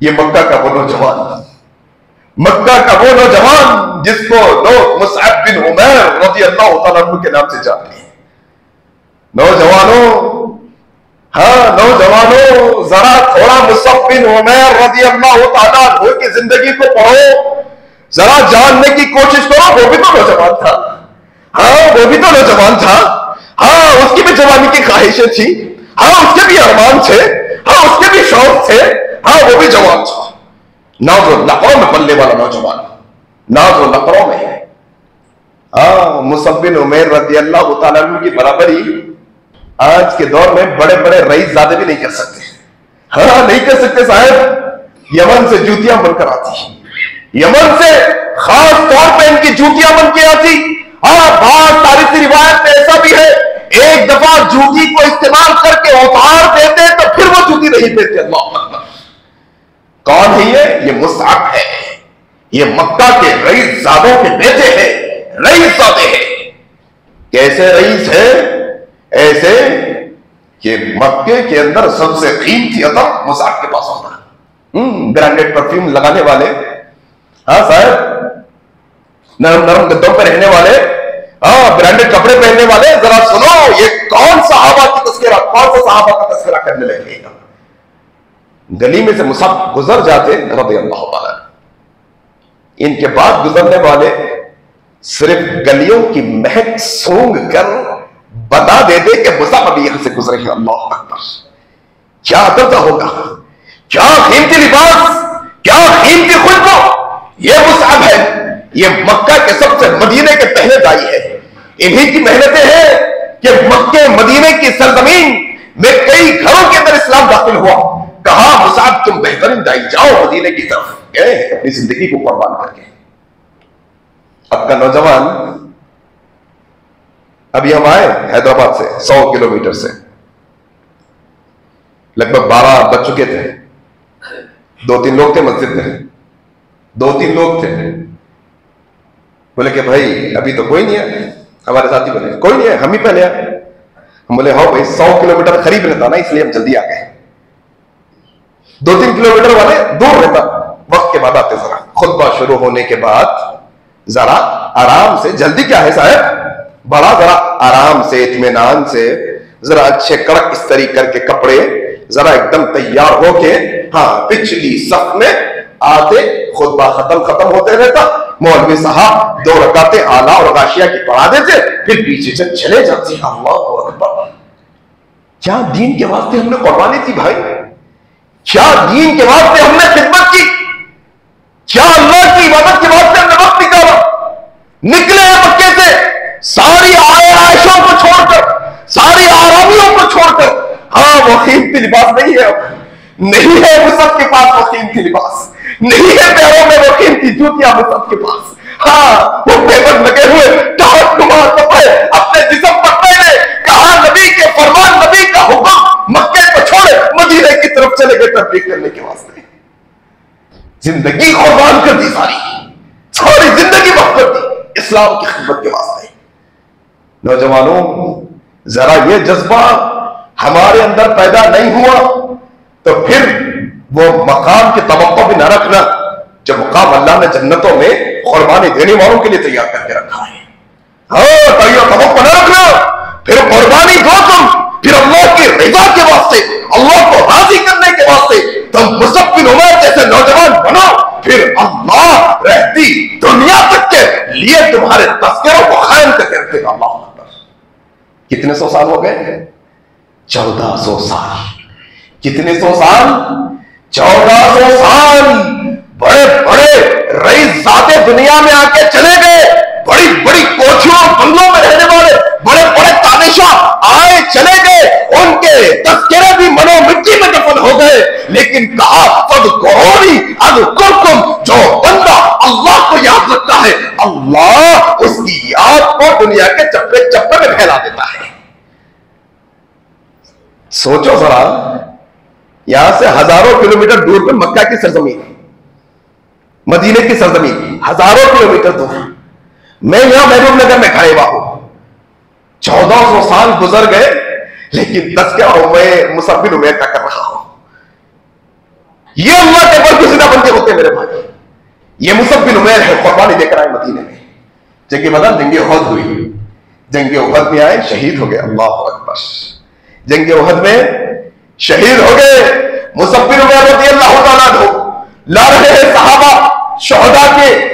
ये मक्का का वो नौजवान, मक्का का वो नौजवान जिसको लोग मुसअब बिन उमैर रज़ियल्लाहु तआला अन्हु के नाम से जानते हैं। नौजवानों, हाँ नौजवानों, जरा थोड़ा मुसअब बिन उमैर रज़ियल्लाहु तआला अन्हु की जिंदगी को पढ़ो, जरा जानने की कोशिश करो। वो भी तो नौजवान था, हाँ वो भी तो नौजवान था, हाँ उसकी भी जवानी की ख्वाहिशें थी, हाँ उसके भी अरमान थे, हाँ उसके भी शौक थे, हाँ वो भी जवान था। नाज़ो लकड़ों में पलने वाला नौजवान, नाज़ो लकड़ों में। हाँ मुसअब बिन उमैर रज़ियल्लाहु तआला अन्हु की बराबरी आज के दौर में बड़े बड़े रईसज़ादे भी नहीं कर सकते। हाँ नहीं कर सकते साहब। यमन से जूतियां बनकर आती, यमन से खास तौर पे इनकी जूतियां बन के आती। हाँ बात तारीखी रिवायत में ऐसा भी है, एक दफा जूती को इस्तेमाल करके उतार देते तो फिर वो जूती नहीं देते। अल्लाह अकबर। कौन है ये मुसअब है, ये मक्का के रईसज़ादों के बेटे हैं, रईसज़ादे हैं। कैसे रईस है? ऐसे कि मक्के के अंदर सबसे कीमती अतम मुसअब के पास होता है। ब्रांडेड परफ्यूम लगाने वाले, हाँ साहब, नरम नरम गद्दों पर रहने वाले, हाँ ब्रांडेड कपड़े पहनने वाले, जरा सुनो ये कौन सहाबा की तस्करा, कौन सा सहाबा का तस्करा करने लगेगा। गली में से मुसअब गुजर जाते रज़ियल्लाहु तआला, इनके बाद गुजरने वाले सिर्फ गलियों की महक सूंघ कर बता देते कि मुसअब अभी यहां से गुजरे हैं। अल्लाह अकबर। क्या अदब होगा, क्या कीमती लिबास, क्या कीमती खुशबू। ये मुसअब है, ये मक्का के सबसे मदीने के पहले दाई है। इन्हीं की मेहनतें हैं कि मक्के मदीने की सरजमीन में कई घरों के अंदर इस्लाम दाखिल हुआ। कहा मुसअब तुम बेहतरीन दाई, जाओ मदीने की तरफ, गए अपनी जिंदगी को कुर्बान करके। अब का नौजवान, अभी हम आए हैदराबाद से 100 किलोमीटर से, लगभग 12 बज चुके थे। 2-3 लोग थे मस्जिद में, 2-3 लोग थे। बोले कि भाई अभी तो कोई नहीं है। हमारे साथी बोले कोई नहीं है, हम ही पहले आए। हम बोले हाँ भाई 100 किलोमीटर करीब रहता ना, इसलिए हम जल्दी आ गए। 2-3 किलोमीटर वाले दूर रहता, वक्त के बाद आते। जरा खुतबा शुरू होने के बाद जरा आराम से, जल्दी क्या है साहब, बड़ा जरा आराम से, इत्मीनान से, जरा अच्छे कड़क इस्त्री करके कपड़े, जरा एकदम तैयार होके, हाँ पिछली सफ में आते, खुतबा खत्म होते रहता। मौलवी साहब 2 रकातें आला और गाशिया की पढ़ा देते, फिर पीछे से चले जाते। अल्लाहु अकबर। क्या दीन के वास्ते हमने कुर्बानी की भाई, क्या दीन के वास्ते हमने खिदमत की, क्या अल्लाह की इबादत के वास्ते हमने वक्त निकाला। निकले हैं मक्के से सारी आयशों को छोड़कर, सारी आरामियों को छोड़कर। हाँ वो कीमती लिबास नहीं है, नहीं है मुसअब के पास वो कीमती लिबास, नहीं है पैरों में वो कीमती जूतियां मुसअब के पास। हाँ वो पेपर लगे हुए टाट नुमा कपड़े अपने जिस्म पर पहने। कहा नबी के फरमान, नबी का हुक्म, मक्के को छोड़े मदीने की तरफ चले गए तबलीग करने के वास्ते। जिंदगी कुर्बान कर दी, सारी जिंदगी वक्त कर दी इस्लाम की खिदमत के वास्ते। नौजवानों जरा ये जज्बा हमारे अंदर पैदा नहीं हुआ तो फिर वो मकाम की तवक्को भी न रखना जब मकाम अल्लाह ने जन्नतों में कुर्बानी देने वालों के लिए तैयार करके रखा है। हाँ तवक्को न रखना, फिर कुर्बानी दो तुम, फिर अल्लाह की रिजा के वास्ते, अल्लाह को राजी करने के वास्ते तुम मुसअब बिन उमैर जैसे नौजवान बनो, फिर अल्लाह रहती दुनिया तक के लिए तुम्हारे तस्करों को कायम करके रखेगा। अल्लाह अकबर। कितने 100 साल हो गए? 1400 साल। कितने 100 साल? 1400 साल। बड़े बड़े रईसज़ादे दुनिया में आके चले गए, बड़ी बड़ी कोठियों बंगलों में रहने वाले बड़े बड़े तानेशाह आए चले गए, उनके तस्करे भी मनो मिट्टी में दफन हो गए। लेकिन कहा फज़कुरूनी अज़कुरकुम, जो बंदा अल्लाह को याद रखता है अल्लाह उसकी याद को दुनिया के चप्पे चप्पे में फैला देता है। सोचो जरा, यहां से हजारों किलोमीटर दूर पे मक्का की सरजमीन, मदीने की सरजमीन, हजारों किलोमीटर दूर। मैं यहां महबूब नगर में खड़े हुआ हूं। 1400 साल गुजर गए, लेकिन तज़किरा मैं मुसअब बिन उमैर का कर रहा हूं। ये अल्लाह के पर भी जिंदा बन के होते मेरे भाई। ये मुसअब बिन उमैर है, कुर्बानी देकर आए मदीने में। जंग बदर, जंग उहद हुई, जंग उहद में आए, शहीद हो गए। अल्लाह अकबर। जंग उहद में शहीद हो गए मुसअब बिन उमैर रज़ियल्लाहु ताला अन्हु। ला रहे हैं सहाबा शहदा के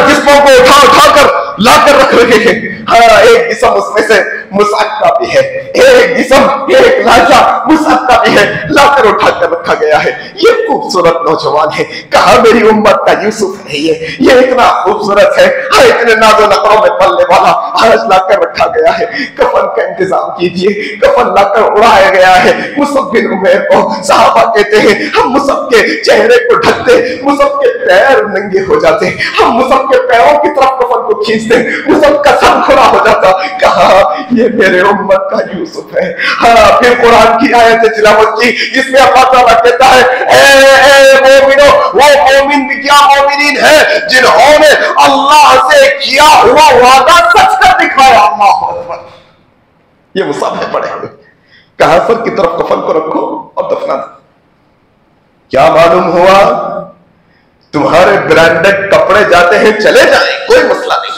जिस्मों को उठा उठा कर लाकर रख रहे हैं। एक जिस्म उसमें से मुसअब का भी है, एक जिस्म, एक लाशा मुसअब का भी है, लाकर उठाकर रखा गया है। ये खूबसूरत नौजवान है, कहा मेरी उम्मत का यूसुफ है। ये इतना खूबसूरत है, इतने नाजो नखरों में पलने वाला आज लाकर रखा गया है। कफन का इंतजाम कीजिए, कफन लाकर उड़ाया गया है। मुसअब बिन उमैर को सहाबा कहते हैं, हम मुसअब के चेहरे को ढकते, मुसअब के पैर नंगे हो जाते, हम मुसअब के पैरों की तरफ कफन को खींचते, मुसअब का सर खुला हो जाता। कहा ये मेरे उम्मत का यूसुफ है। फिर कुरान की आयत तिलावत की जिसमें अल्लाह ताला कहता है, ए मोमिनो, वो मोमिन भी क्या मोमिनीन है जिन्होंने अल्लाह से किया हुआ वादा सच कर दिखाया। अल्लाह अकबर। ये मुसअब है पड़े हुए। कहा सर की तरफ कफन को रखो और दफना दो। क्या मालूम हुआ, तुम्हारे ब्रांडेड कपड़े जाते हैं, चले जाए, कोई मसला नहीं।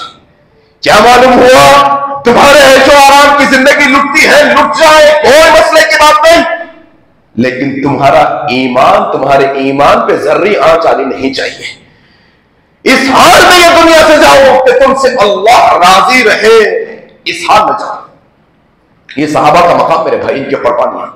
क्या मालूम हुआ, तुम्हारे ऐशो आराम की जिंदगी लुटती है, लुट जाए, कोई मसले की बात नहीं। लेकिन तुम्हारा ईमान, तुम्हारे ईमान पे जर्री आंच आनी नहीं चाहिए। इस हाल में ये दुनिया से जाओ कि तुमसे अल्लाह राजी रहे, इस हाल में जाओ। ये सहाबा का मकाम मेरे भाई, इनके कुर्बानियां।